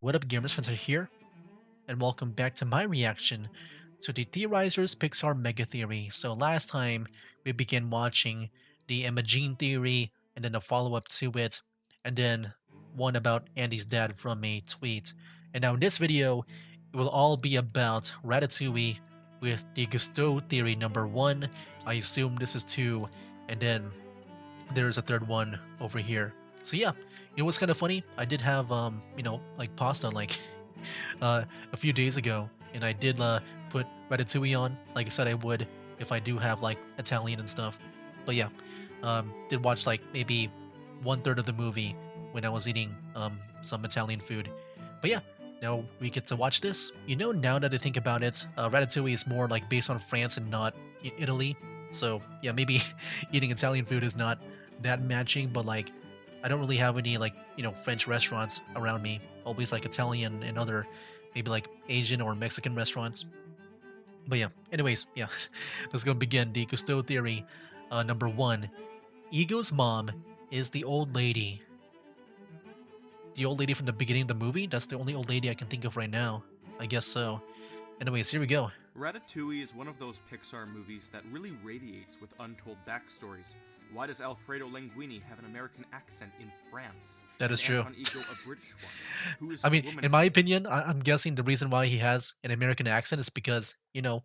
What up, gamers? Spencer here, and welcome back to my reaction to the Theorizer's Pixar Mega Theory. So last time we began watching the Imogene theory, and then a follow-up to it, and then one about Andy's dad from a tweet. And now in this video, it will all be about Ratatouille with the Gusteau theory number 1. I assume this is 2, and then there's a third one over here. So yeah, you know what's kind of funny? I did have like pasta like a few days ago, and I did put ratatouille on, like I said I would if I do have like Italian and stuff. But yeah, did watch like maybe 1/3 of the movie when I was eating some Italian food. But yeah, now we get to watch this. You know, now that I think about it, Ratatouille is more like based on France and not Italy. So yeah, maybe eating Italian food is not that matching, but like I don't really have any like, French restaurants around me. Always like Italian and other maybe like Asian or Mexican restaurants. But yeah, anyways, yeah, let's go begin the Gusteau theory. Number 1, Ego's mom is the old lady. The old lady from the beginning of the movie? That's the only old lady I can think of right now. I guess so. Anyways, here we go. Ratatouille is one of those Pixar movies that really radiates with untold backstories. Why does Alfredo Linguini have an American accent in France? That is true. Anton Ego a British one? Who is I the mean, woman? in my opinion, I'm guessing the reason why he has an American accent is because, the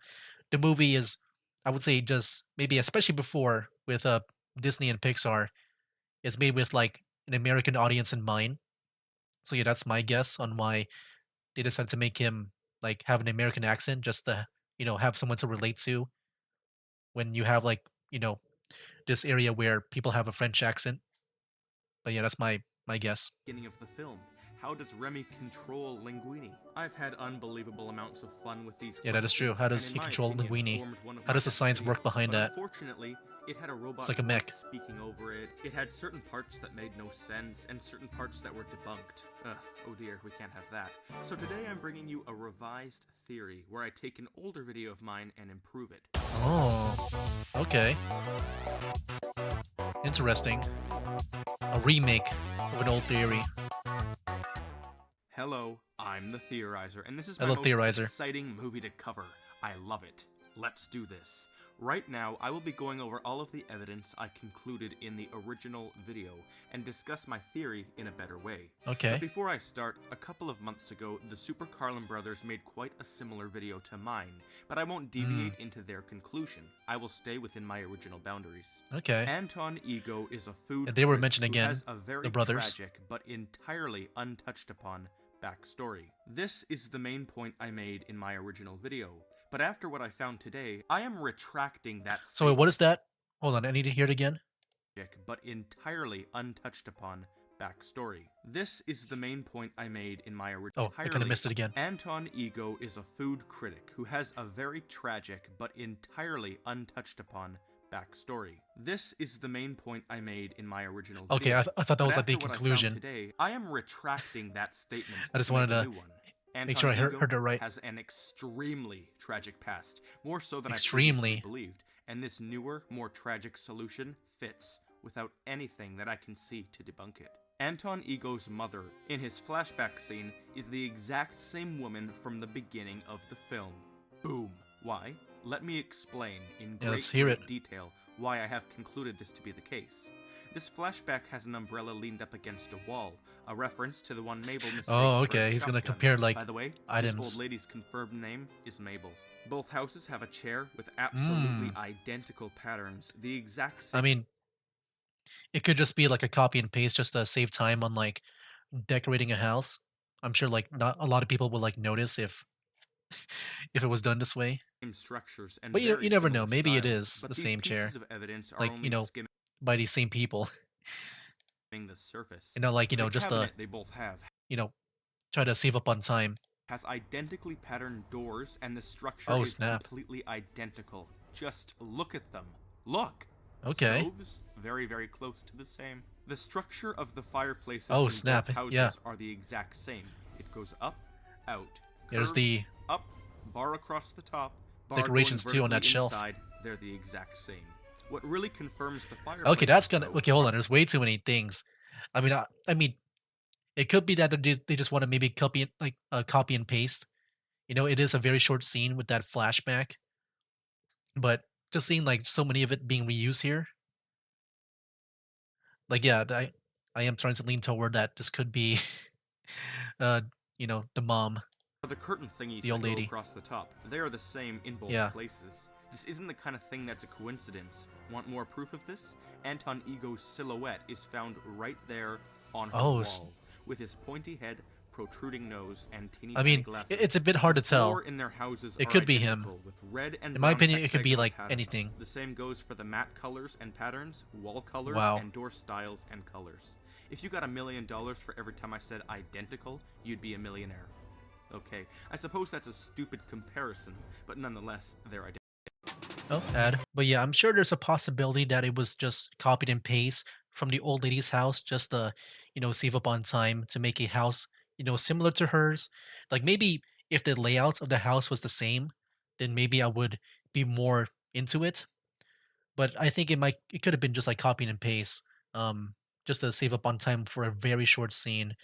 movie is, I would say, just maybe especially before with Disney and Pixar, it's made with like an American audience in mind. So yeah, that's my guess on why they decided to make him like have an American accent just to, have someone to relate to when you have like, this area where people have a French accent. But yeah, that's my guess. Beginning of the film. How does Remy control Linguini? I've had unbelievable amounts of fun with these Yeah, that is true. questions, How and does in he my control opinion, Linguini? formed one of How my does the best science work videos. behind But that? unfortunately, it had a robot like a voice mech. speaking over it. It had certain parts that made no sense, and certain parts that were debunked. Oh dear, we can't have that. So today I'm bringing you a revised theory, where I take an older video of mine and improve it. Oh, okay. Interesting. A remake of an old theory. Hello, I'm the Theorizer, and this is my Hello, most Theorizer. exciting movie to cover. I love it. Let's do this. Right now, I will be going over all of the evidence I concluded in the original video, and discuss my theory in a better way. Okay. But before I start, a couple of months ago, the Super Carlin brothers made quite a similar video to mine, but I won't deviate into their conclusion. I will stay within my original boundaries. Okay. Anton Ego is a food And they were critic mentioned who again, has a very the brothers. tragic but entirely untouched upon backstory. This is the main point I made in my original video, but after what I found today, I am retracting that So wait, what is that? Hold on, I need to hear it again. but entirely untouched upon backstory. This is the main point I made in my original. Oh, I kind of missed it again. Anton Ego is a food critic who has a very tragic but entirely untouched upon backstory. This is the main point I made in my original video. Okay, I thought that was like the After what I found conclusion. today, I am retracting that statement. I just to make wanted a to new one. make sure I Anton Ego heard it right. has an extremely tragic past, more so than I Extremely. previously believed, and this newer, more tragic solution fits without anything that I can see to debunk it. Anton Ego's mother, in his flashback scene, is the exact same woman from the beginning of the film. Boom. Why? Let me explain in let's hear great it. detail why I have concluded this to be the case. This flashback has an umbrella leaned up against a wall, a reference to the one Mabel mistakes Oh, for a okay, he's gonna shotgun. compare, like, By the way, items. this old lady's confirmed name is Mabel. Both houses have a chair with absolutely identical patterns, the exact same. I mean, it could just be like a copy and paste just to save time on like decorating a house. I'm sure like not a lot of people would like notice if if it was done this way. Structures and But you very never know. similar Maybe it styles, is but the these same pieces chair, of evidence are like only skimming by these same people. the surface. And not like The just cabinet they both have try to save up on time. has identically patterned doors, and the structure Oh, is snap. completely identical. Just look at them. Look. Okay. Stoves, very, very close to the same. The structure of the fireplaces Oh, in snap. both houses Yeah. are the exact same. It goes up, out. There's the curves, up, bar across the top, bar decorations going too on that vertically shelf. inside. They're the exact same. What really confirms the fireplace. Okay, that's gonna. Okay, hold on. There's way too many things. I mean, It could be that they just want to maybe copy and paste. You know, it is a very short scene with that flashback, but just seeing like so many of it being reused here, like yeah, I am trying to lean toward that. This could be, uh, the mom, Or the curtain thingies the that old go lady. across the top. They are the same in both Yeah. places. This isn't the kind of thing that's a coincidence. Want more proof of this? Anton Ego's silhouette is found right there on her Oh, wall, with his pointy head, protruding nose, and teeny I tiny mean, glasses. it's a bit The hard to floor tell. in their houses It are could be him. identical, with red and In my brown opinion, it could be hexagonal like patterns. anything. The same goes for the matte colors and patterns, wall colors, Wow. and door styles and colors. If you got $1 million for every time I said identical, you'd be a millionaire. Okay, I suppose that's a stupid comparison, but nonetheless, they're identical. Oh, ad. But yeah, I'm sure there's a possibility that it was just copied and paste from the old lady's house just to, save up on time to make a house, similar to hers. Like maybe if the layout of the house was the same, then maybe I would be more into it. But I think it could have been just like copying and paste, just to save up on time for a very short scene,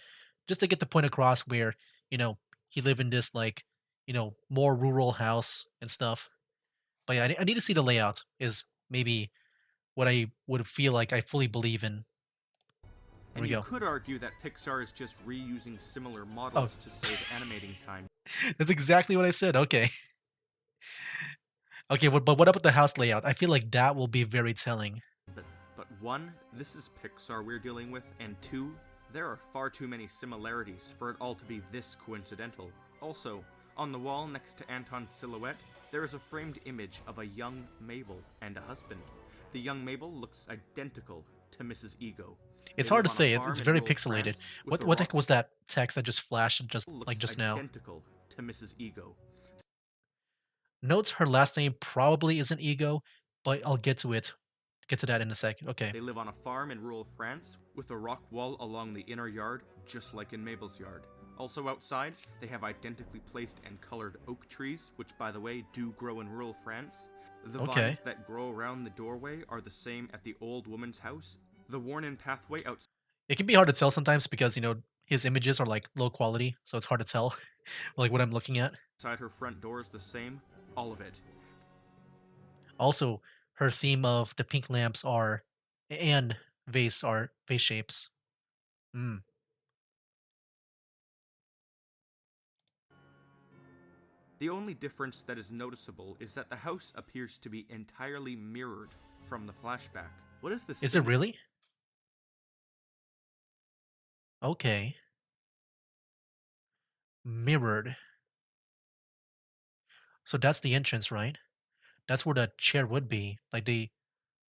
just to get the point across where, you know, he lived in this like, more rural house and stuff. But yeah, I need to see the layout is maybe what I would feel like I fully believe in. Here And we you go. could argue that Pixar is just reusing similar Oh, models to save animating time. that's exactly what I said. Okay. Okay, but what about the house layout? I feel like that will be very telling. But, but one, this is Pixar we're dealing with, and two, there are far too many similarities for it all to be this coincidental. Also, on the wall next to Anton's silhouette, there is a framed image of a young Mabel and a husband. The young Mabel looks identical to Mrs. Ego. It's They hard live to on a say. It's farm in very rural past. France with a What the rock heck was that text that just flashed looks just now? identical to Mrs. Ego. Notes her last name probably isn't Ego, but I'll get to it. Get to that in a second. Okay. They live on a farm in rural France with a rock wall along the inner yard, just like in Mabel's yard. Also outside, they have identically placed and colored oak trees, which by the way do grow in rural France. The Okay. vines that grow around the doorway are the same at the old woman's house. The worn-in pathway It can be hard to tell sometimes because, his images are like low quality, so it's hard to tell like what I'm looking at. outside her front door is the same. All of it. Also, her theme of the pink lamps and vase shapes. Mm. The only difference that is noticeable is that the house appears to be entirely mirrored from the flashback. What is this Is it symbol? really? Okay. Mirrored. So that's the entrance, right? That's where the chair would be. Like they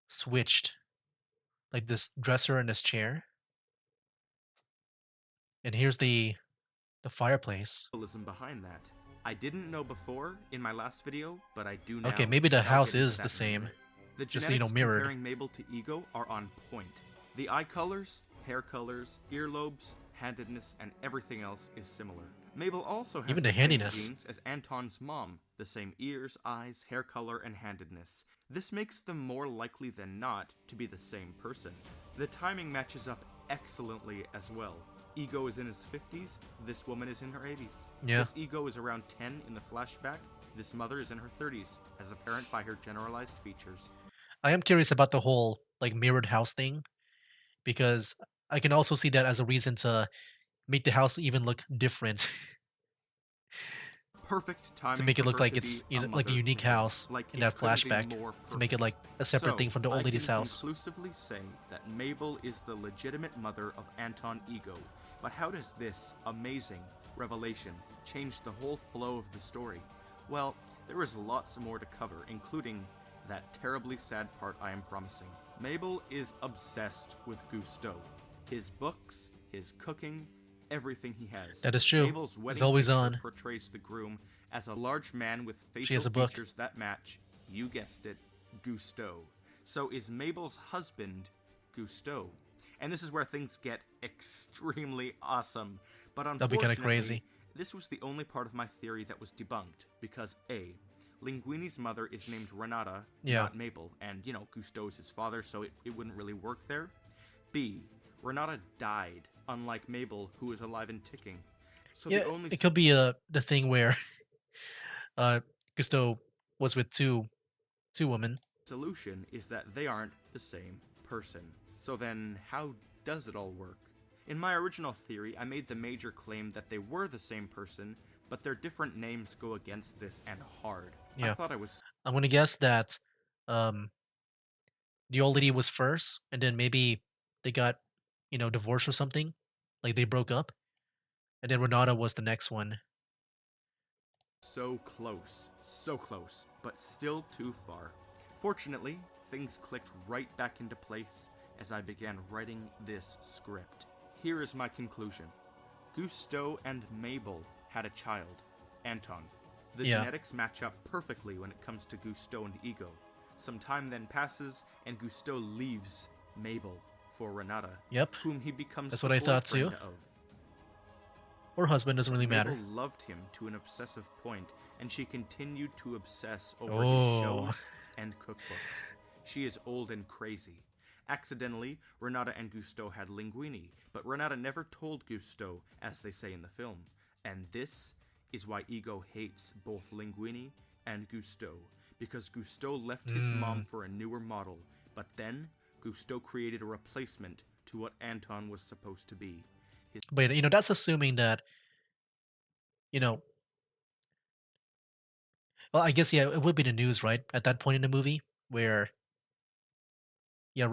switched like this dresser and this chair. And here's the fireplace. Symbolism behind that. I didn't know before in my last video, but I do Okay, now, maybe the and I'll house get into is the that in a same. minute. The Just genetics mirrored. comparing Mabel to Ego are on point. The eye colors, hair colors, earlobes, handedness, and everything else is similar. Mabel also has Even the the same handiness. genes as Anton's mom, the same ears, eyes, hair color, and handedness. This makes them more likely than not to be the same person. The timing matches up excellently as well. Ego is in his 50s, this woman is in her 80s. Yeah. This Ego is around 10 in the flashback, this mother is in her 30s, as apparent by her generalized features. I am curious about the whole like mirrored house thing because I can also see that as a reason to make the house even look different. Perfect To timing make it for look her like to be it's a like a mother unique to him. house Like in it that couldn't be flashback more to make it perfect. like a separate So, thing from the I old lady's can house. conclusively say that Mabel is the legitimate mother of Anton Ego. But how does this amazing revelation change the whole flow of the story? Well, there is lots more to cover, including that terribly sad part I am promising. Mabel is obsessed with Gusteau. His books, his cooking, everything he has. That is true. Mabel's It's wedding always picture on. portrays the groom as a large man with She facial has a book. features that match, you guessed it, Gusteau. So is Mabel's husband Gusteau? And this is where things get extremely awesome. But That'd be kind of unfortunately, crazy. this was the only part of my theory that was debunked, because A, Linguini's mother is named Renata, Yeah. not Mabel, and, Gusteau is his father, so it wouldn't really work there. B, Renata died, unlike Mabel, who is alive and ticking. So the Yeah, only it could be the thing where uh Gusteau was with two women. solution is that they aren't the same person. So then, how does it all work? In my original theory, I made the major claim that they were the same person, but their different names go against this and hard. I Yeah. thought I was I'm gonna guess that um the old lady was first, and then maybe they got, divorced or something. Like they broke up. And then Renata was the next one. so close, but still too far. Fortunately, things clicked right back into place as I began writing this script. Here is my conclusion. Gusteau and Mabel had a child, Anton. The Yeah. genetics match up perfectly when it comes to Gusteau and Ego. Some time then passes, and Gusteau leaves Mabel for Renata, Yep. whom he becomes That's the what I thought too. boyfriend of. Or husband doesn't really Mabel matter. loved him to an obsessive point, and she continued to obsess over his Oh. shows and cookbooks. She is old and crazy. Accidentally, Renata and Gusteau had linguini, but Renata never told Gusteau, as they say in the film. And this is why Ego hates both Linguini and Gusteau, because Gusteau left his Mm. mom for a newer model, but then Gusteau created a replacement to what Anton was supposed to be. His But that's assuming that, you know, well, I guess yeah, it would be the news, right? At that point in the movie where yeah,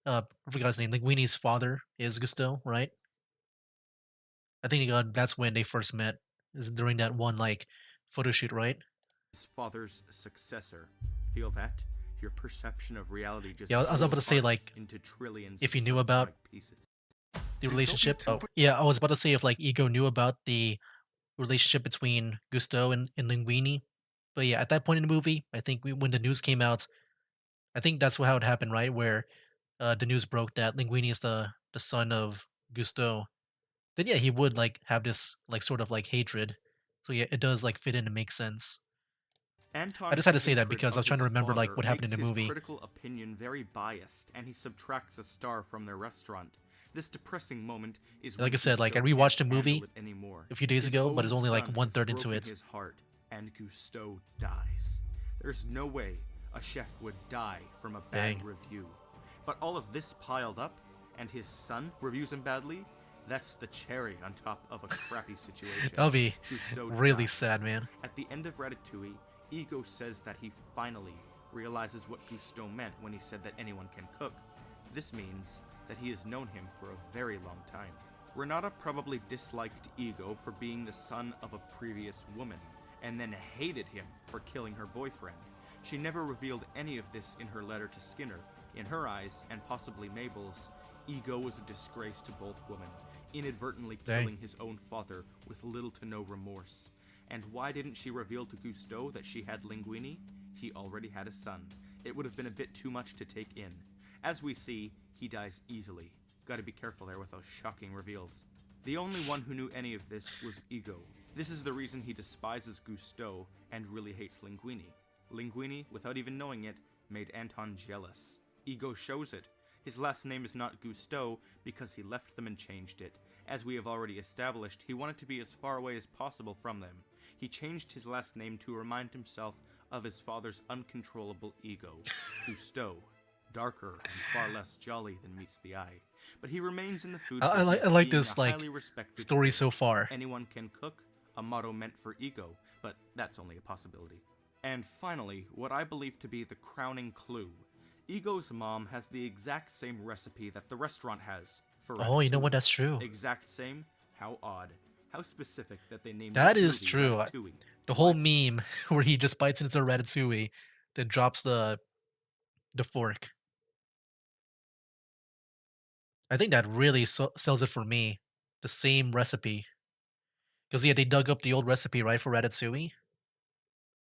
I forgot his name. Linguini's father is Gusteau, right? I think that's when they first met. Is during that one like photo shoot, right? his father's successor. Feel that? Your perception of reality just Yeah, I was flew about to say apart like into trillions if of he knew about subatomic pieces. the Zootopia relationship. 2. Oh, yeah, I was about to say if like Ego knew about the relationship between Gusteau and Linguini. But yeah, at that point in the movie, I think when the news came out, I think that's how it happened, right? Where the news broke that Linguini is the son of Gusteau. Then yeah, he would like have this like sort of like hatred. So yeah, it does like fit in and make sense. I Anton's just had to say that hatred because I of was trying to his remember like father what happened in makes the his movie. critical opinion very biased, and he subtracts a star from their restaurant. This depressing moment is when Like I said, like I Gusteau can't rewatched the handle movie it anymore. a few days His ago, but own it's only like son one has third into broken it. his heart, and Gusteau dies. There's no way a chef would die from a bad Dang, review. But all of this piled up, and his son reviews him badly, that's the cherry on top of a crappy situation. that'll be Gusteau really sad, dies. man. At the end of Ratatouille, Ego says that he finally realizes what Gusteau meant when he said that anyone can cook. This means that he has known him for a very long time. Renata probably disliked Ego for being the son of a previous woman, and then hated him for killing her boyfriend. She never revealed any of this in her letter to Skinner. In her eyes, and possibly Mabel's, Ego was a disgrace to both women, inadvertently Dang. killing his own father with little to no remorse. And why didn't she reveal to Gusteau that she had Linguini? He already had a son. It would have been a bit too much to take in. As we see, he dies easily. Gotta be careful there with those shocking reveals. The only one who knew any of this was Ego. This is the reason he despises Gusteau and really hates Linguini. Linguini, without even knowing it, made Anton jealous. Ego shows it. His last name is not Gusteau because he left them and changed it. As we have already established, he wanted to be as far away as possible from them. He changed his last name to remind himself of his father's uncontrollable ego, Gusteau. Darker and far less jolly than meets the eye. But he remains in the food I business, like being this a like highly respected story cook. so far. Anyone can cook, a motto meant for Ego, but that's only a possibility. And finally, what I believe to be the crowning clue. Ego's mom has the exact same recipe that the restaurant has for Oh, you know what? Ratatouille. That's true. Exact same? How odd. How specific that they named That this is movie true. Ratatouille. The whole What? meme where he just bites into the ratatouille, then drops the fork. I think that really sells it for me. The same recipe, because yeah, they dug up the old recipe right for ratatouille.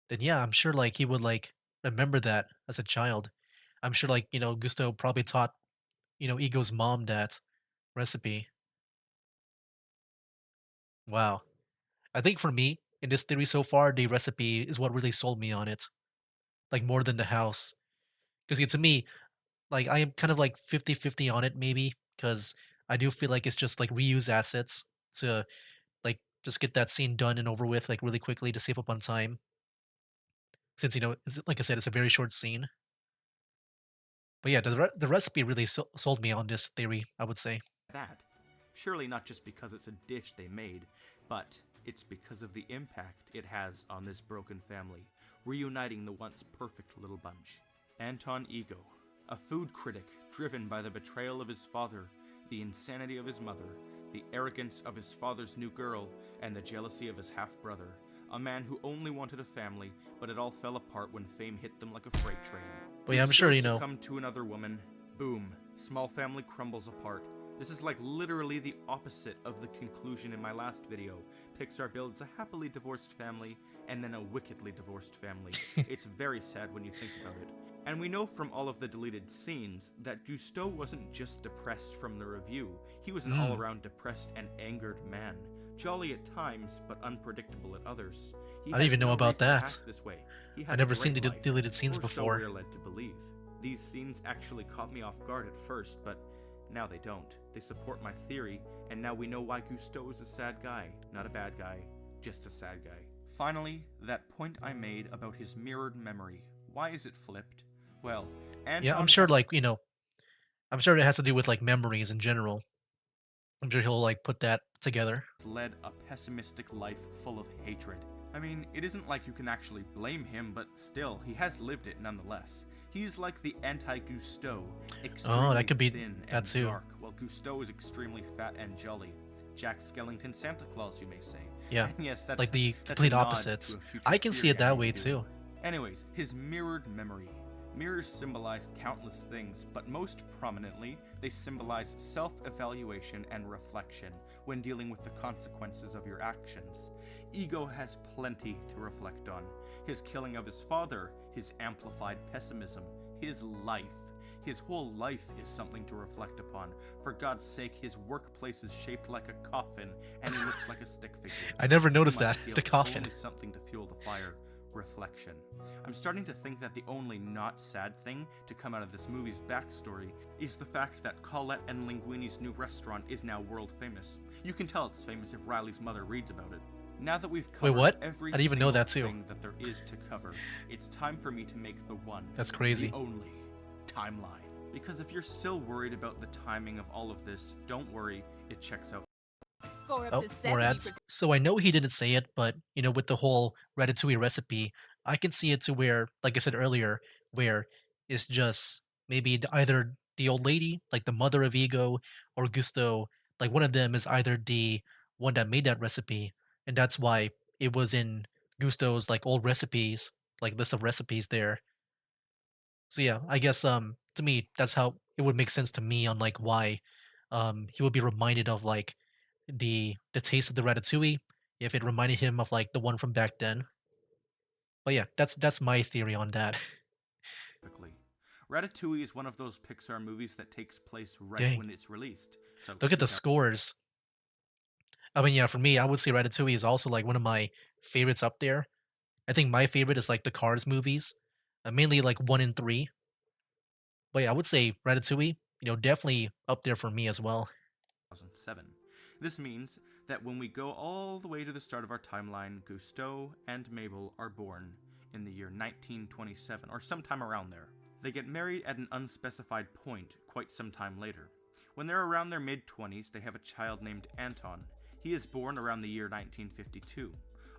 Then yeah, I'm sure like he would like remember that as a child. I'm sure like Gusto probably taught Ego's mom that recipe. Wow. I think for me in this theory so far, the recipe is what really sold me on it, like more than the house. Because to me, like I am kind of like 50-50 on it maybe because I do feel like it's just like reuse assets to like just get that scene done and over with like really quickly to save up on time. Since like I said, it's a very short scene. But yeah, the recipe really sold me on this theory, I would say. That. Surely not just because it's a dish they made, but it's because of the impact it has on this broken family, reuniting the once perfect little bunch. Anton Ego, a food critic driven by the betrayal of his father, the insanity of his mother, the arrogance of his father's new girl, and the jealousy of his half-brother. A man who only wanted a family, but it all fell apart when fame hit them like a freight train. But yeah, I'm sure, Succumbed to another woman. Boom. Small family crumbles apart. This is like literally the opposite of the conclusion in my last video. Pixar builds a happily divorced family, and then a wickedly divorced family. It's very sad when you think about it. And we know from all of the deleted scenes that Gusteau wasn't just depressed from the review, he was an all-around depressed and angered man. Jolly at times, but unpredictable at others. I don't even know about that. This way. I've never seen the deleted scenes before. So we're led to believe. These scenes actually caught me off guard at first, but now they don't. They support my theory, and now we know why Gusteau is a sad guy. Not a bad guy, just a sad guy. Finally, that point I made about his mirrored memory. Why is it flipped? Well, Anton... Yeah, I'm sure, like, I'm sure it has to do with, like, memories in general. I'm sure he'll, like, put that together. Led a pessimistic life full of hatred. I mean, it isn't like you can actually blame him, but still, he has lived it nonetheless. He's like the anti-Gusteau, extremely that could be thin that and too. dark, while Gusteau is extremely fat and jolly. Jack Skellington Santa Claus, you may say. Yeah, And yes, that's like the that's complete a nod opposites. to a future I can see theory it that may way be doing. too. Anyways, his mirrored memory. Mirrors symbolize countless things, but most prominently, they symbolize self-evaluation and reflection when dealing with the consequences of your actions. Ego has plenty to reflect on. His killing of his father, his amplified pessimism, his life. His whole life is something to reflect upon. For God's sake, his workplace is shaped like a coffin, and he looks like a stick figure. I never noticed He that, might feel the coffin. only something to fuel the fire. Reflection. I'm starting to think that the only not sad thing to come out of this movie's backstory is the fact that Colette and Linguini's new restaurant is now world famous. You can tell it's famous if Riley's mother reads about it. Now that we've covered what? every I didn't even know that single too. thing that there is to cover, it's time for me to make the one, That's crazy. the only timeline. Because if you're still worried about the timing of all of this, don't worry, it checks out. Score up Oh, to more 70%. ads. So I know he didn't say it, but with the whole ratatouille recipe, I can see it to where, like I said earlier, where it's just maybe either the old lady, like the mother of Ego, or Gusto, like one of them is either the one that made that recipe, and that's why it was in Gusto's like old recipes, like list of recipes there. So yeah, I guess to me that's how it would make sense to me on like why he would be reminded of like the taste of the ratatouille if it reminded him of like the one from back then. But yeah, that's my theory on that. Quickly. Ratatouille is one of those Pixar movies that takes place right Dang. when it's released. So Look at the scores. I mean, yeah, for me, I would say Ratatouille is also like one of my favorites up there. I think my favorite is like the Cars movies, mainly like 1 and 3. But yeah, I would say Ratatouille, definitely up there for me as well. 2007. This means that when we go all the way to the start of our timeline, Gusteau and Mabel are born in the year 1927, or sometime around there. They get married at an unspecified point quite some time later. When they're around their mid-20s, they have a child named Anton. He is born around the year 1952.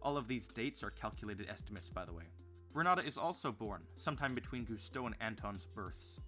All of these dates are calculated estimates, by the way. Renata is also born, sometime between Gusteau and Anton's births.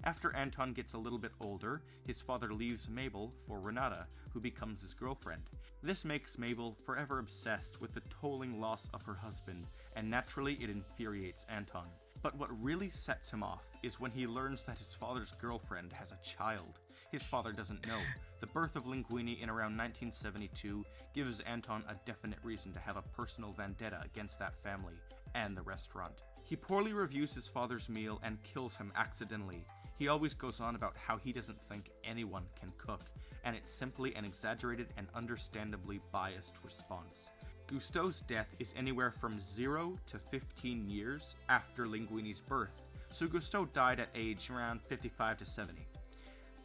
After Anton gets a little bit older, his father leaves Mabel for Renata, who becomes his girlfriend. This makes Mabel forever obsessed with the tolling loss of her husband, and naturally it infuriates Anton. But what really sets him off is when he learns that his father's girlfriend has a child. His father doesn't know. The birth of Linguini in around 1972 gives Anton a definite reason to have a personal vendetta against that family and the restaurant. He poorly reviews his father's meal and kills him accidentally. He always goes on about how he doesn't think anyone can cook, and it's simply an exaggerated and understandably biased response. Gusteau's death is anywhere from 0 to 15 years after Linguini's birth, so Gusteau died at age around 55 to 70.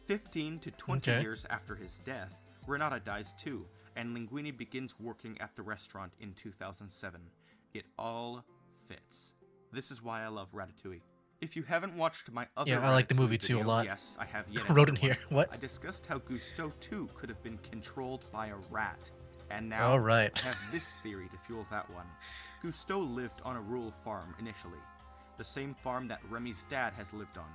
15 to 20 Okay. years after his death, Renata dies too, and Linguini begins working at the restaurant in 2007. It all fits. This is why I love Ratatouille. If you haven't watched my other Yeah, I like the movie Ratatouille too a video, lot. yes, I have yet Wrote another in here. one, What? I discussed how Gusteau too could have been controlled by a rat. And All now, right. I have this theory to fuel that one. Gusteau lived on a rural farm initially, the same farm that Remy's dad has lived on.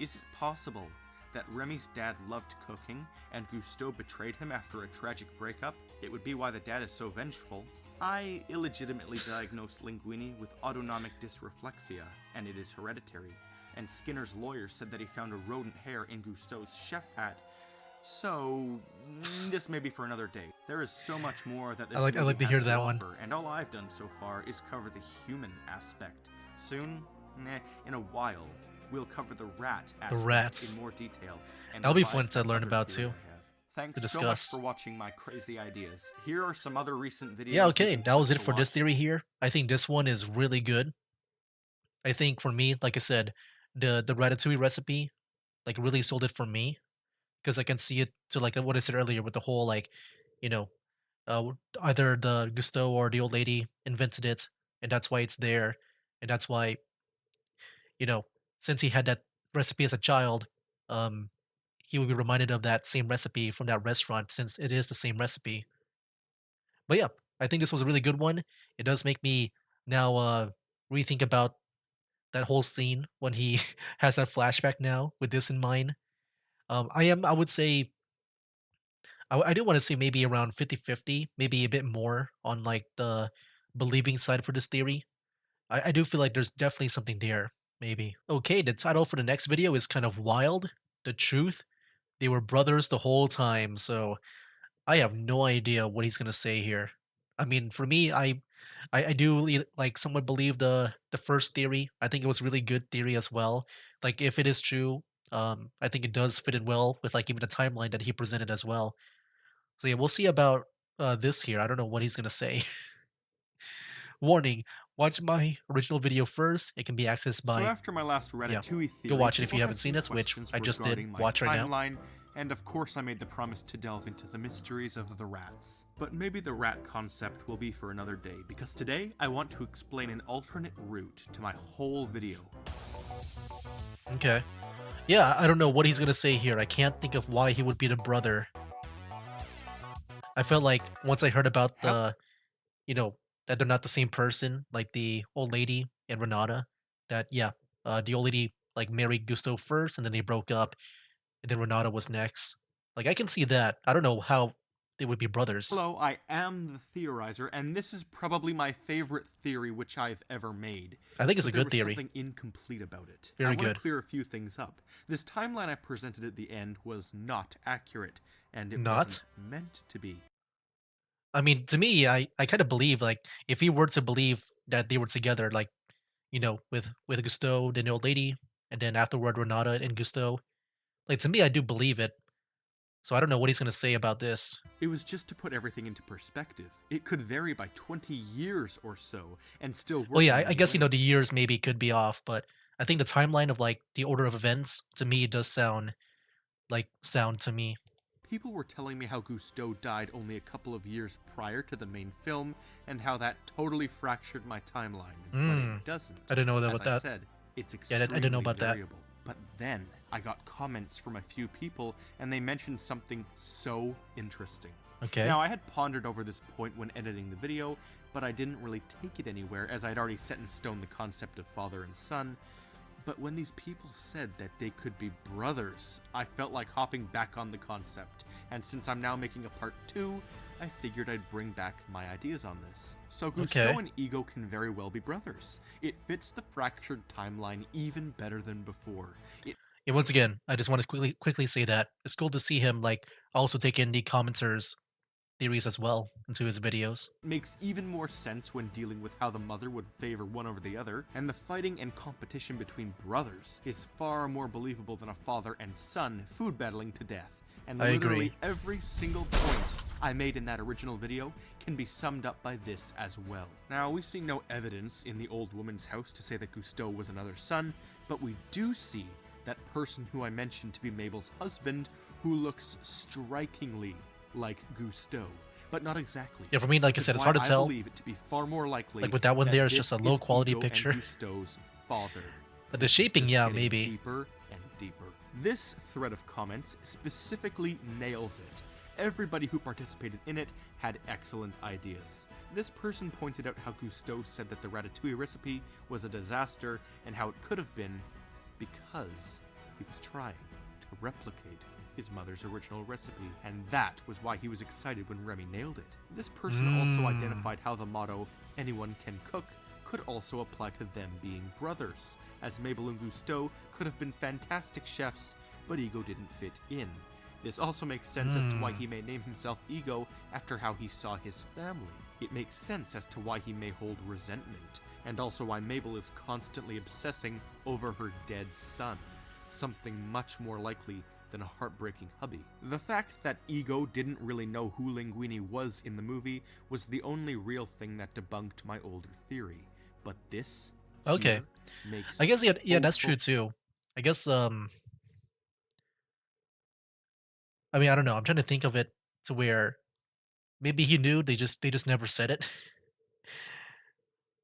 Is it possible that Remy's dad loved cooking and Gusteau betrayed him after a tragic breakup? It would be why the dad is so vengeful. I illegitimately diagnosed Linguini with autonomic dysreflexia, and it is hereditary, and Skinner's lawyer said that he found a rodent hair in Gusteau's chef hat. So, this may be for another day. There is so much more that this I like movie to has hear to that one. offer, and all I've done so far is cover the human aspect. Soon, in a while, we'll cover the rat aspect rats. in more detail. And That'll be revise fun to that learn other about theory too. I have. Thanks To so much discuss. for watching my crazy ideas. Here are some other recent videos. Yeah, you okay. can That was click it to for this watch. theory here. I think this one is really good. I think for me, like I said, the ratatouille recipe like really sold it for me because I can see it to like what I said earlier with the whole like, you know, either the Gusteau or the old lady invented it, and that's why it's there, and that's why you know since he had that recipe as a child, um, he would be reminded of that same recipe from that restaurant since it is the same recipe. But yeah, I think this was a really good one. It does make me now rethink about that whole scene when he has that flashback now with this in mind. I would say, I do want to say maybe around 50-50, maybe a bit more on like the believing side for this theory. I do feel like there's definitely something there, maybe. Okay, the title for the next video is kind of wild. The truth, they were brothers the whole time, so I have no idea what he's gonna say here. I mean, for me, I do like somewhat believe the first theory. I think it was really good theory as well. Like if it is true, I think it does fit in well with like even the timeline that he presented as well. So yeah, we'll see about this here. I don't know what he's gonna say. Warning: watch my original video first. It can be accessed So by after my last yeah. Ratatouille Go theory, watch it if people you had haven't some seen it, which questions I just did. regarding my Watch right now. timeline, and of course I made the promise to delve into the mysteries of the rats. But maybe the rat concept will be for another day, because today I want to explain an alternate route to my whole video. Okay. Yeah, I don't know what he's gonna say here. I can't think of why he would be the brother. I felt like once I heard about How you know, that they're not the same person, like the old lady and Renata, that yeah, the old lady like married Gusto first and then they broke up and then Renata was next. Like I can see that. I don't know how they would be brothers. Hello, I am the Theorizer, and this is probably my favorite theory which I've ever made. I think it's But a there good was theory. something incomplete about it. I Very want to good. clear a few things up. This timeline I presented at the end was not accurate, and it wasn't Not? meant to be. I mean, to me, I kind of believe like if he were to believe that they were together, like with Gusto, then the old lady, and then afterward Renata and Gusto. Like to me, I do believe it. So I don't know what he's gonna say about this. It was just to put everything into perspective. It could vary by 20 years or so, and still Well, work yeah, in I many guess the ways. years maybe could be off, but I think the timeline of like the order of events to me does sound to me. People were telling me how Gusteau died only a couple of years prior to the main film, and how that totally fractured my timeline, but Hmm. it doesn't. I didn't know As about I that. said, it's Yeah, I didn't know extremely about that. variable. But then, I got comments from a few people, and they mentioned something so interesting. Okay. Now, I had pondered over this point when editing the video, but I didn't really take it anywhere, as I'd already set in stone the concept of father and son. But when these people said that they could be brothers, I felt like hopping back on the concept. And since I'm now making a part 2, I figured I'd bring back my ideas on this. So Gusteau Okay. and Ego can very well be brothers. It fits the fractured timeline even better than before. It Yeah, once again, I just want to quickly say that it's cool to see him like also take in the commenters' theories as well into his videos. makes even more sense when dealing with how the mother would favor one over the other, and the fighting and competition between brothers is far more believable than a father and son food battling to death. And I literally agree. every single point I made in that original video can be summed up by this as well. Now, we see no evidence in the old woman's house to say that Gusteau was another son, but we do see that person who I mentioned to be Mabel's husband, who looks strikingly like Gusteau, but not exactly. Yeah, for me, like Which I is said, it's why hard to I tell. believe it to be far more likely Like with that one that there, it's just a this low is quality Ego and picture. Gusteau's father. But the This is shaping, just yeah, getting maybe. deeper and deeper. This thread of comments specifically nails it. Everybody who participated in it had excellent ideas. This person pointed out how Gusteau said that the ratatouille recipe was a disaster and how it could have been because he was trying to replicate his mother's original recipe, and that was why he was excited when Remy nailed it. This person also identified how the motto, anyone can cook, could also apply to them being brothers, as Mabel and Gusteau could have been fantastic chefs, but Ego didn't fit in. This also makes sense as to why he may name himself Ego after how he saw his family. It makes sense as to why he may hold resentment, and also why Mabel is constantly obsessing over her dead son, something much more likely than a heartbreaking hubby. The fact that Ego didn't really know who Linguini was in the movie was the only real thing that debunked my older theory. But this Okay. here makes I guess yeah, that's total true too. I guess I mean, I don't know. I'm trying to think of it to where maybe he knew, they just never said it.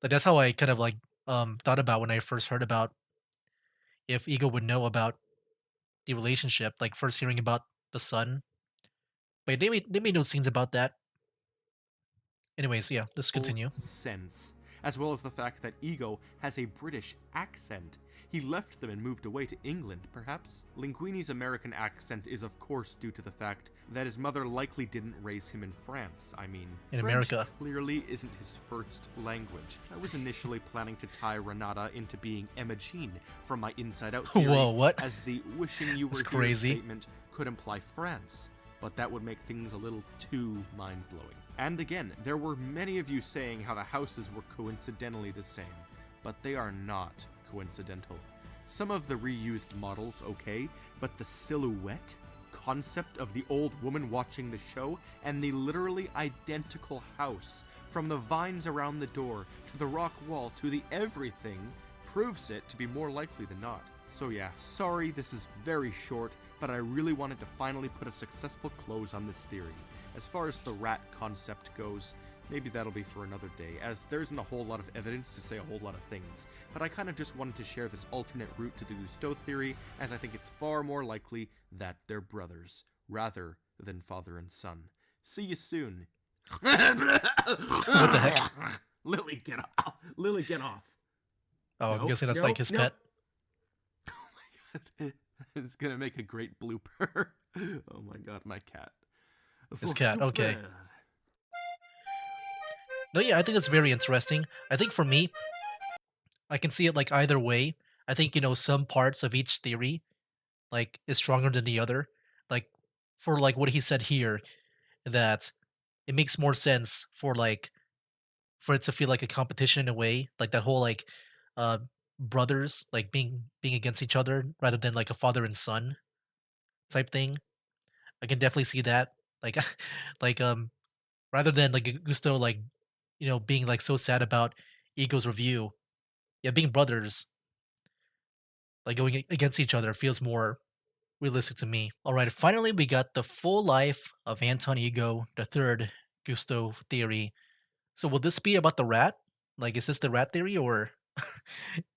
Like that's how I kind of like thought about when I first heard about if Ego would know about the relationship, like first hearing about the son. But they made no scenes about that. Anyways, yeah, let's continue. sense, as well as the fact that Ego has a British accent. He left them and moved away to England, perhaps? Linguini's American accent is of course due to the fact that his mother likely didn't raise him in France. I mean, In French America. clearly isn't his first language. I was initially planning to tie Renata into being Emma Jean from my Inside Out theory, Whoa, what? as the wishing you were That's here crazy. statement could imply France, but that would make things a little too mind-blowing. And again, there were many of you saying how the houses were coincidentally the same, but they are not coincidental. Some of the reused models, okay, but the silhouette concept of the old woman watching the show and the literally identical house, from the vines around the door to the rock wall to the everything, proves it to be more likely than not. So yeah, sorry this is very short, but I really wanted to finally put a successful close on this theory. As far as the rat concept goes, maybe that'll be for another day, as there isn't a whole lot of evidence to say a whole lot of things, but I kind of just wanted to share this alternate route to the Gusteau theory, as I think it's far more likely that they're brothers, rather than father and son. See you soon. What the heck? Lily, get off. Lily, get off. Oh, I'm Nope, guessing that's nope, like his nope. pet. Oh my god. It's gonna make a great blooper. Oh my god, my cat. His cat, okay. No, yeah, I think it's very interesting. I think for me, I can see it like either way. I think, some parts of each theory like is stronger than the other. Like for like what he said here, that it makes more sense for it to feel like a competition in a way, like that whole like uh brothers like being against each other rather than like a father and son type thing. I can definitely see that. Like like rather than like Gusto like being like so sad about Ego's review. Yeah, being brothers, like going against each other feels more realistic to me. All right, finally we got the full life of Anton Ego, the third Gusto theory. So will this be about the rat? Like, is this the rat theory, or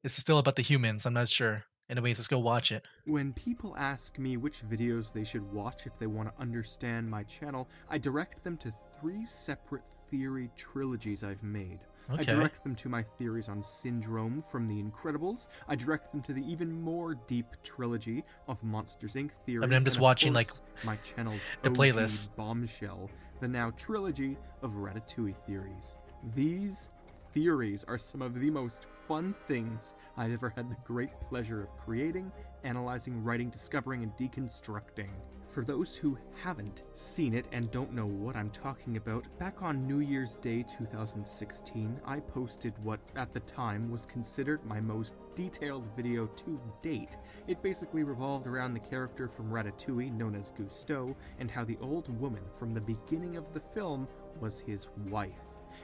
is it still about the humans? I'm not sure. Anyways, let's go watch it. When people ask me which videos they should watch if they want to understand my channel, I direct them to 3 separate theory trilogies I've made. I Okay. direct them to my theories on Syndrome from The Incredibles. I direct them to the even more deep trilogy of Monsters Inc. theories. I mean, I'm just and of watching course, my channel's the OG playlist. bombshell, the now trilogy of Ratatouille theories. These theories are some of the most fun things I've ever had the great pleasure of creating, analyzing, writing, discovering, and deconstructing. For those who haven't seen it and don't know what I'm talking about, back on New Year's Day 2016, I posted what at the time was considered my most detailed video to date. It basically revolved around the character from Ratatouille known as Gusteau, and how the old woman from the beginning of the film was his wife.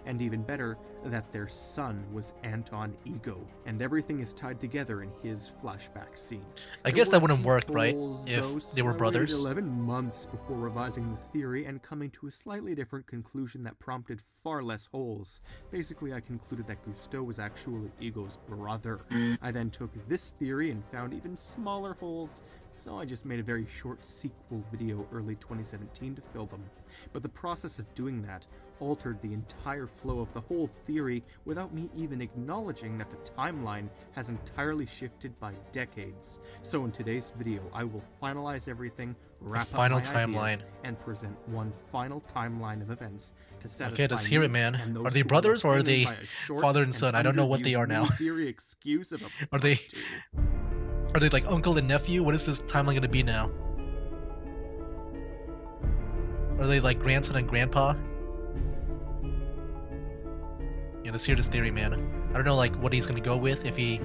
and even better, that their son was Anton Ego, and everything is tied together in his flashback scene. I There guess were that a wouldn't few work, right? holes, though, If they so were I waited brothers. 11 months before revising the theory and coming to a slightly different conclusion that prompted far less holes. Basically, I concluded that Gusteau was actually Ego's brother. I then took this theory and found even smaller holes, so I just made a very short sequel video early 2017 to fill them. But the process of doing that altered the entire flow of the whole theory without me even acknowledging that the timeline has entirely shifted by decades. So in today's video, I will finalize everything, The wrap up final my ideas, timeline. and present one final timeline of events to Okay, satisfy let's hear it, me man. and Are those they who are brothers left or are hanging they by a short father and and son? I don't know what they underused are now. mini theory excuse of a Are they part 2. are they like uncle and nephew? What is this timeline gonna be now? Are they like grandson and grandpa? Yeah, let's hear this theory, man. I don't know like what he's gonna go with, if he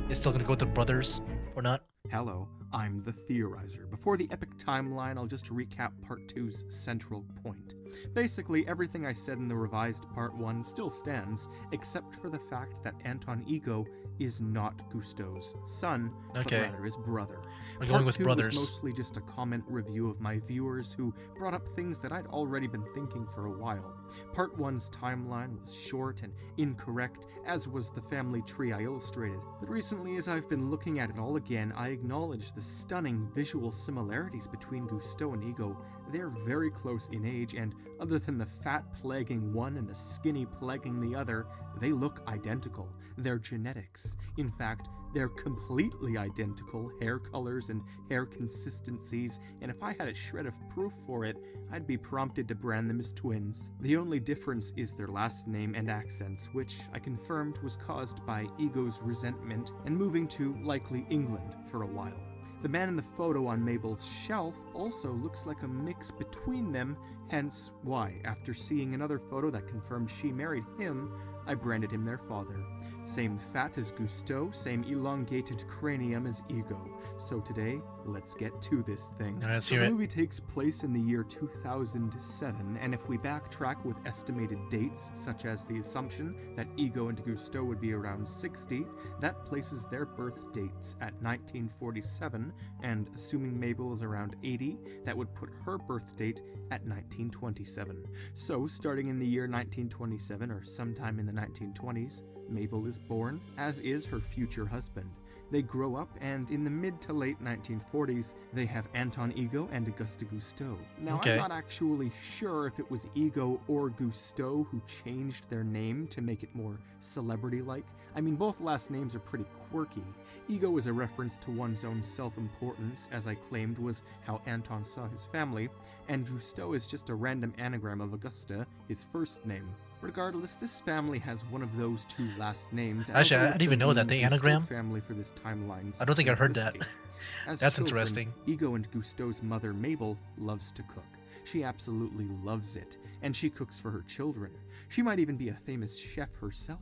is still gonna go with the brothers or not. Hello, I'm the Theorizer. Before the epic timeline, I'll just recap Part 2's central point. Basically, everything I said in the revised Part 1 still stands, except for the fact that Anton Ego is not Gusteau's son, but Okay. rather his brother. We're going Part with 2 brothers. was mostly just a comment review of my viewers who brought up things that I'd already been thinking for a while. Part 1's timeline was short and incorrect, as was the family tree I illustrated. But recently, as I've been looking at it all again, I acknowledge the stunning visual similarities between Gusteau and Ego. They're very close in age, and other than the fat plaguing one and the skinny plaguing the other, they look identical. They're genetics. In fact, they're completely identical hair colors and hair consistencies, and if I had a shred of proof for it, I'd be prompted to brand them as twins. The only difference is their last name and accents, which I confirmed was caused by Ego's resentment and moving to likely England for a while. The man in the photo on Mabel's shelf also looks like a mix between them, hence why, after seeing another photo that confirmed she married him, I branded him their father. Same fat as Gusteau, same elongated cranium as Ego. So today, let's get to this thing. All right, let's So hear the it. movie takes place in the year 2007, and if we backtrack with estimated dates, such as the assumption that Ego and Gusteau would be around 60, that places their birth dates at 1947, and assuming Mabel is around 80, that would put her birth date at 1927. So, starting in the year 1927, or sometime in the 1920s, Mabel is born, as is her future husband. They grow up, and in the mid to late 1940s, they have Anton Ego and Augusta Gusteau. Now, Okay. I'm not actually sure if it was Ego or Gusteau who changed their name to make it more celebrity-like. I mean, both last names are pretty quirky. Ego is a reference to one's own self-importance, as I claimed was how Anton saw his family, and Gusteau is just a random anagram of Augusta, his first name. Regardless, this family has one of those two last names. and Actually, I'll go I with didn't even them know that, being the anagram? Gusteau family for this timeline's I don't think I heard that. simplicity. As That's children, interesting. Ego and Gusteau's mother, Mabel, loves to cook. She absolutely loves it, and she cooks for her children. She might even be a famous chef herself.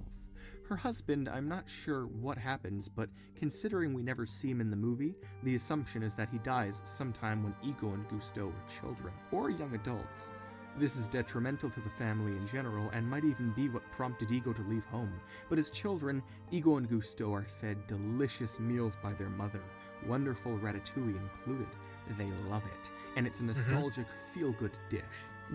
Her husband, I'm not sure what happens, but considering we never see him in the movie, the assumption is that he dies sometime when Ego and Gusteau were children, or young adults. This is detrimental to the family in general, and might even be what prompted Ego to leave home. But as children, Ego and Gusteau are fed delicious meals by their mother, wonderful ratatouille included. They love it, and it's a nostalgic, feel-good dish.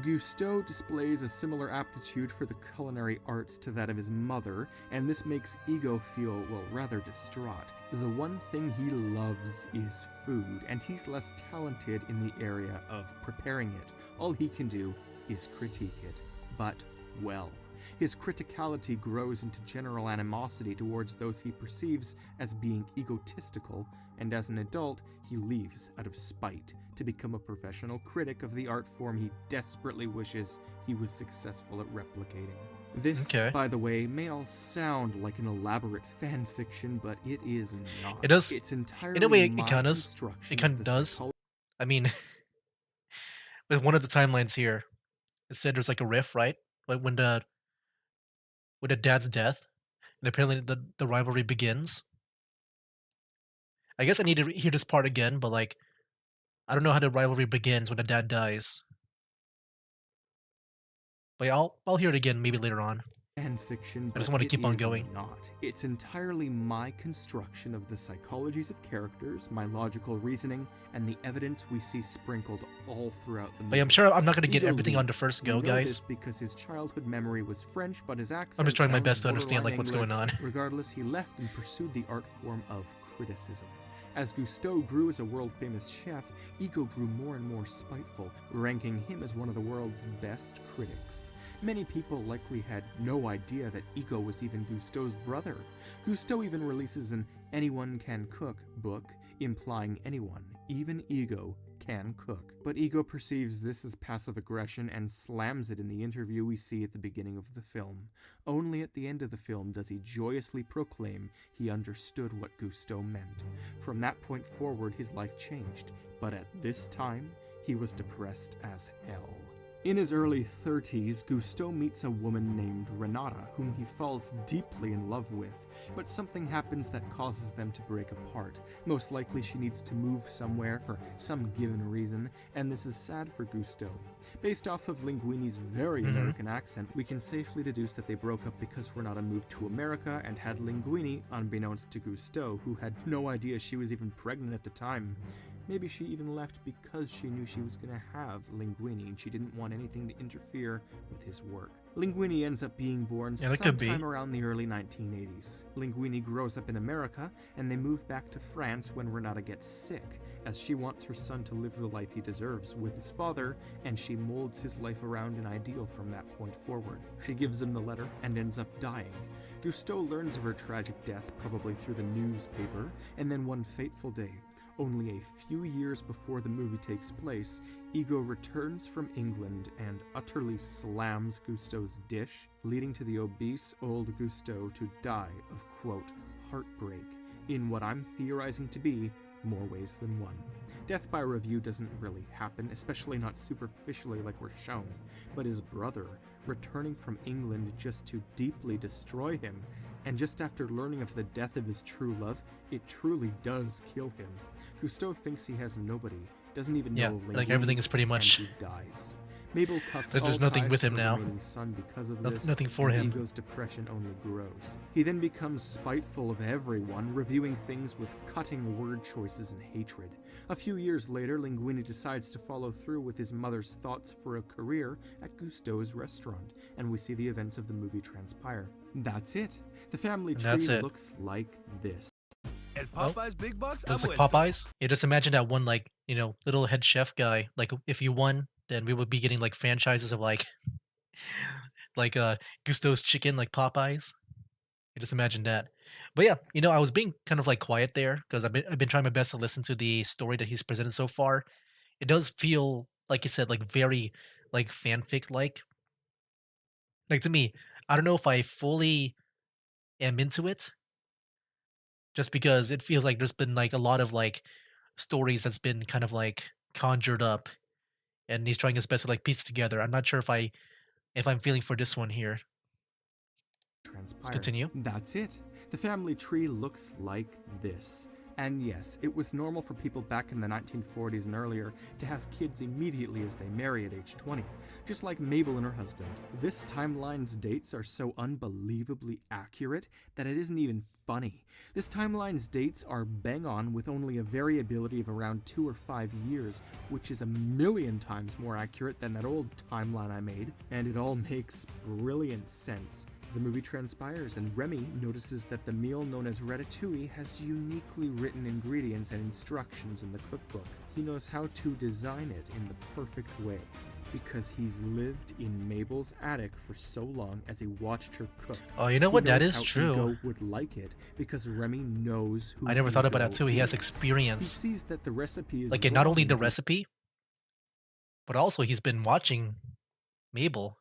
Gusteau displays a similar aptitude for the culinary arts to that of his mother, and this makes Ego feel, well, rather distraught. The one thing he loves is food, and he's less talented in the area of preparing it. All he can do is critique it, but well. His criticality grows into general animosity towards those he perceives as being egotistical, and as an adult, he leaves out of spite to become a professional critic of the art form he desperately wishes he was successful at replicating. This, Okay. by the way, may all sound like an elaborate fan fiction, but it is not. It does. It's entirely In a way, it my kind of. construction It kind of of the does. I mean, with one of the timelines here, it said there's like a riff, right? Like when the dad's death, and apparently the rivalry begins. I guess I need to hear this part again, but like I don't know how the rivalry begins when the dad dies. But yeah, I'll hear it again maybe later on. Fan fiction, I just but want to it keep on is going. not. It's entirely my construction of the psychologies of characters, my logical reasoning, and the evidence we see sprinkled all throughout the But yeah, I'm movie. sure I'm not gonna get Ego everything on the leaves. first We go, know this guys. because his childhood memory was French, but his I'm just accent trying my sounds best to understand borderline like what's going English. on. Regardless, he left and pursued the art form of criticism. As Gusteau grew as a world-famous chef, Ego grew more and more spiteful, ranking him as one of the world's best critics. Many people likely had no idea that Ego was even Gusteau's brother. Gusteau even releases an Anyone Can Cook book, implying anyone, even Ego, can cook. But Ego perceives this as passive aggression and slams it in the interview we see at the beginning of the film. Only at the end of the film does he joyously proclaim he understood what Gusteau meant. From that point forward, his life changed, but at this time, he was depressed as hell. In his early 30s, Gusteau meets a woman named Renata, whom he falls deeply in love with, but something happens that causes them to break apart. Most likely she needs to move somewhere for some given reason, and this is sad for Gusteau. Based off of Linguini's very American accent, we can safely deduce that they broke up because Renata moved to America and had Linguini, unbeknownst to Gusteau, who had no idea she was even pregnant at the time. Maybe she even left because she knew she was going to have Linguini and she didn't want anything to interfere with his work. Linguini ends up being born Yeah, that could be. sometime around the early 1980s. Linguini grows up in America and they move back to France when Renata gets sick, as she wants her son to live the life he deserves with his father, and she molds his life around an ideal from that point forward. She gives him the letter and ends up dying. Gusteau learns of her tragic death, probably through the newspaper, and then one fateful day, only a few years before the movie takes place, Ego returns from England and utterly slams Gusteau's dish, leading to the obese old Gusteau to die of, quote, heartbreak, in what I'm theorizing to be more ways than one. Death by review doesn't really happen, especially not superficially like we're shown, but his brother, returning from England just to deeply destroy him, and just after learning of the death of his true love, it truly does kill him. Gusteau thinks he has nobody, doesn't even Yeah, know like Linguini, everything is pretty and much. he dies. Mabel cuts all There's nothing ties with to him her now. remaining son because of this, Nothing for and him. Ego's depression only grows. He then becomes spiteful of everyone, reviewing things with cutting word choices and hatred. A few years later, Linguini decides to follow through with his mother's thoughts for a career at Gusteau's restaurant, and we see the events of the movie transpire. That's it. The family And tree that's it. looks like this. At Well, Popeye's Big Bucks, looks I'm like with. Popeyes. Yeah, just imagine that one like, little head chef guy. Like if you won, then we would be getting like franchises of like like Gusto's chicken like Popeyes. You just imagine that. But yeah, I was being kind of like quiet there because I've been trying my best to listen to the story that he's presented so far. It does feel like you said like very like fanfic like. Like to me, I don't know if I fully am into it just because it feels like there's been like a lot of like stories that's been kind of like conjured up and he's trying his best to like piece it together. I'm not sure if I'm feeling for this one here. Let's Transpire. continue. That's it. The family tree looks like this. And yes, it was normal for people back in the 1940s and earlier to have kids immediately as they marry at age 20, just like Mabel and her husband. This timeline's dates are so unbelievably accurate that it isn't even funny. This timeline's dates are bang on with only a variability of around 2 or 5 years, which is a million times more accurate than that old timeline I made, and it all makes brilliant sense. The movie transpires, and Remy notices that the meal known as ratatouille has uniquely written ingredients and instructions in the cookbook. He knows how to design it in the perfect way, because he's lived in Mabel's attic for so long as he watched her cook. Oh, you know He what? That knows is how true. Ego would like it, because Remy knows who I never thought about that Ego too. He has is. He experience, sees that the recipe is like in not wrong only and the he recipe, but also he's been watching Mabel.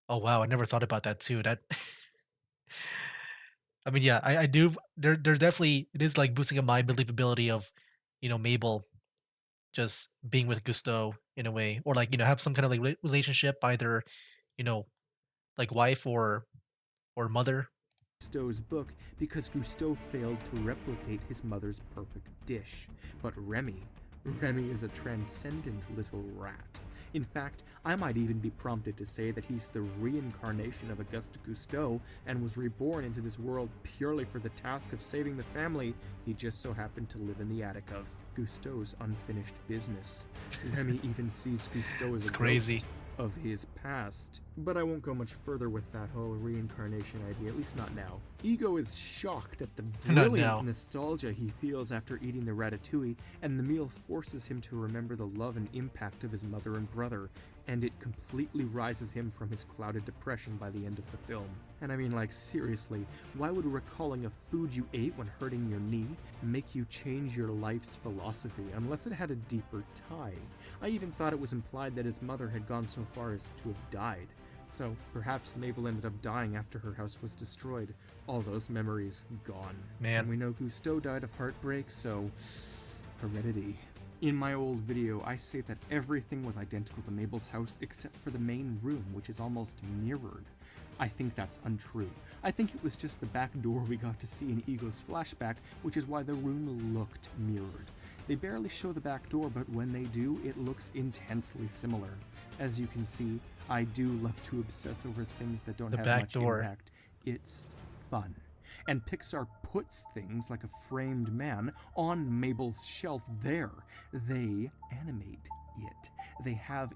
Oh wow, I never thought about that too. That I mean, yeah, I do. There definitely it is like boosting up my believability of, Mabel just being with Gusto in a way, or like have some kind of like relationship, either you know like wife or mother. Gusteau's book because Gusteau failed to replicate his mother's perfect dish. But Remy is a transcendent little rat. In fact, I might even be prompted to say that he's the reincarnation of Auguste Gusteau and was reborn into this world purely for the task of saving the family he just so happened to live in the attic of. Gusteau's unfinished business. Remy even sees Gusteau as It's a crazy. ghost of his past. But I won't go much further with that whole reincarnation idea, at least not now. Ego is shocked at the Not brilliant now. nostalgia he feels after eating the ratatouille, and the meal forces him to remember the love and impact of his mother and brother, and it completely rises him from his clouded depression by the end of the film. And I mean, like, seriously, why would recalling a food you ate when hurting your knee make you change your life's philosophy, unless it had a deeper tie? I even thought it was implied that his mother had gone so far as to have died. So perhaps Mabel ended up dying after her house was destroyed. All those memories gone. Man. And we know Gusteau died of heartbreak, so heredity. In my old video, I say that everything was identical to Mabel's house except for the main room, which is almost mirrored. I think that's untrue. I think it was just the back door we got to see in Ego's flashback, which is why the room looked mirrored. They barely show the back door, but when they do, it looks intensely similar. As you can see, I do love to obsess over things that don't The have back much door. impact. It's fun. And Pixar puts things like a framed man on Mabel's shelf there. They animate it. They have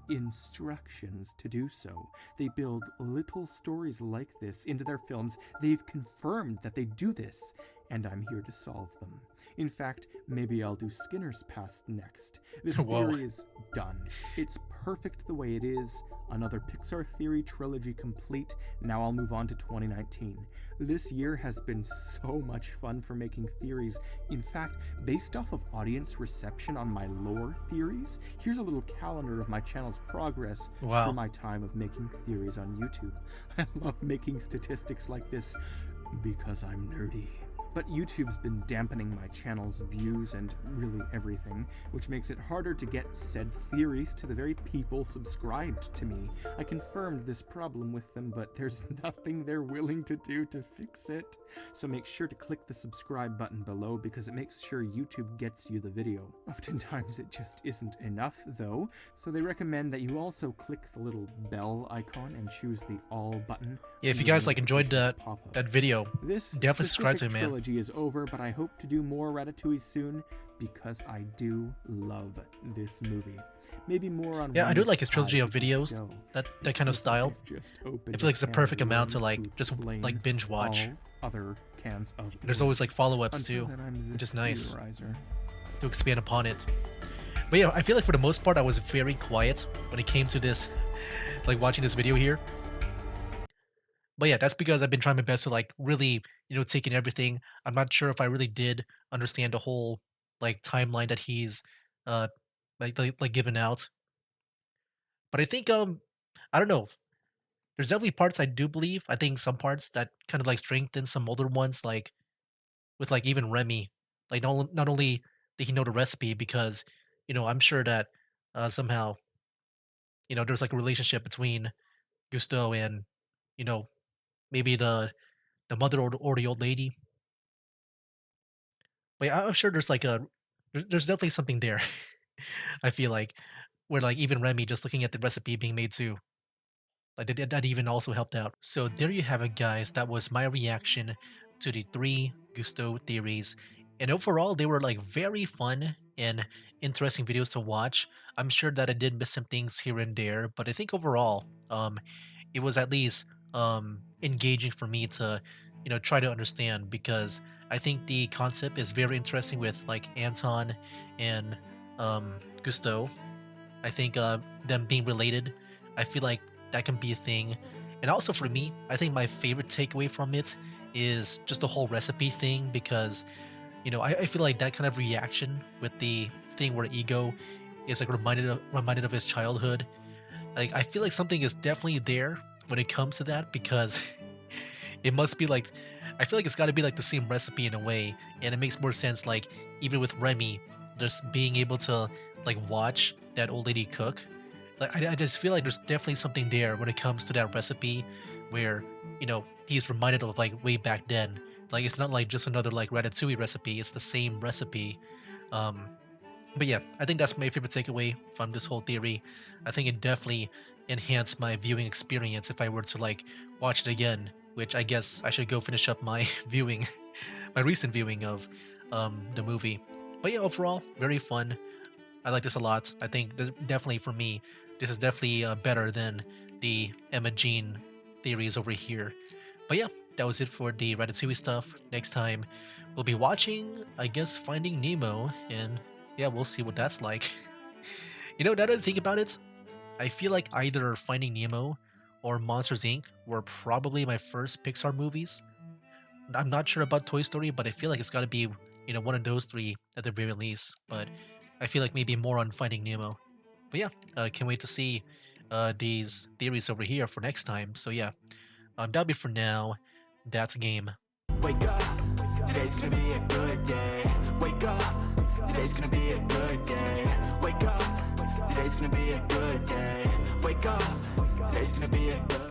instructions to do so. They build little stories like this into their films. They've confirmed that they do this, and I'm here to solve them. In fact, maybe I'll do Skinner's Past next. This Whoa. theory is done. It's perfect the way it is. Another Pixar theory trilogy complete. Now I'll move on to 2019. This year has been so much fun for making theories. In fact, based off of audience reception on my lore theories, here's a little calendar of my channel's progress Wow. for my time of making theories on YouTube. I love making statistics like this because I'm nerdy. But YouTube's been dampening my channel's views and really everything, which makes it harder to get said theories to the very people subscribed to me. I confirmed this problem with them, but there's nothing they're willing to do to fix it. So make sure to click the subscribe button below because it makes sure YouTube gets you the video. Oftentimes it just isn't enough though, so they recommend that you also click the little bell icon and choose the all button. Yeah, if when you the guys like enjoyed notifications pop up. that video, This definitely subscribe to specific it, man. trilogy is over, but I hope to do more Ratatouille soon because I do love this movie. Maybe more on Yeah, I do Remy's like his trilogy tie of to videos. Gusteau. That kind of style. I've just opened I feel like it's a can perfect of amount to worms like just explain like binge watch. all other cans of There's always like worms. follow-ups Until too, then, I'm the which is nice Theorizer. to expand upon it. But yeah, I feel like for the most part I was very quiet when it came to this, like watching this video here. But yeah, that's because I've been trying my best to like really, take in everything. I'm not sure if I really did understand the whole like timeline that he's uh like given out. But I think I don't know. There's definitely parts I do believe. I think some parts that kind of like strengthen some older ones, like with like even Remy. Like not only did he know the recipe because, I'm sure that somehow, there's like a relationship between Gusteau and, you know, maybe the mother or the old lady. But yeah, I'm sure there's like there's definitely something there. I feel like where like even Remy just looking at the recipe being made too, like that even also helped out. So there you have it, guys. That was my reaction to the three Gusteau theories, and overall they were like very fun and interesting videos to watch. I'm sure that I did miss some things here and there, but I think overall, it was at least engaging for me to try to understand, because I think the concept is very interesting with like Anton and Gusteau. I think them being related, I feel like that can be a thing. And also for me, I think my favorite takeaway from it is just the whole recipe thing, because I feel like that kind of reaction with the thing where Ego is like reminded of his childhood. Like I feel like something is definitely there when it comes to that, because it must be like, I feel like it's got to be like the same recipe in a way, and it makes more sense. Like even with Remy, just being able to like watch that old lady cook, like I just feel like there's definitely something there when it comes to that recipe, where he's reminded of like way back then. Like it's not like just another like ratatouille recipe; it's the same recipe. Um, But yeah, I think that's my favorite takeaway from this whole theory. I think it definitely enhanced my viewing experience if I were to like watch it again, which I guess I should go finish up my viewing, my recent viewing of the movie. But yeah, overall, very fun. I like this a lot. I think this, definitely for me, this is definitely better than the Emma Jean theories over here. But yeah, that was it for the Ratatouille stuff. Next time, we'll be watching, I guess, Finding Nemo, and yeah, we'll see what that's like. Now that I think about it, I feel like either Finding Nemo or Monsters Inc. were probably my first Pixar movies. I'm not sure about Toy Story, but I feel like it's got to be, one of those three at the very least. But I feel like maybe more on Finding Nemo. But yeah, can't wait to see these theories over here for next time. So yeah, that'll be for now. That's game. Wake up, today's gonna be a good day. Wake up, today's gonna be a good day. Wake up, today's gonna be a good day. Wake up, today's gonna be a good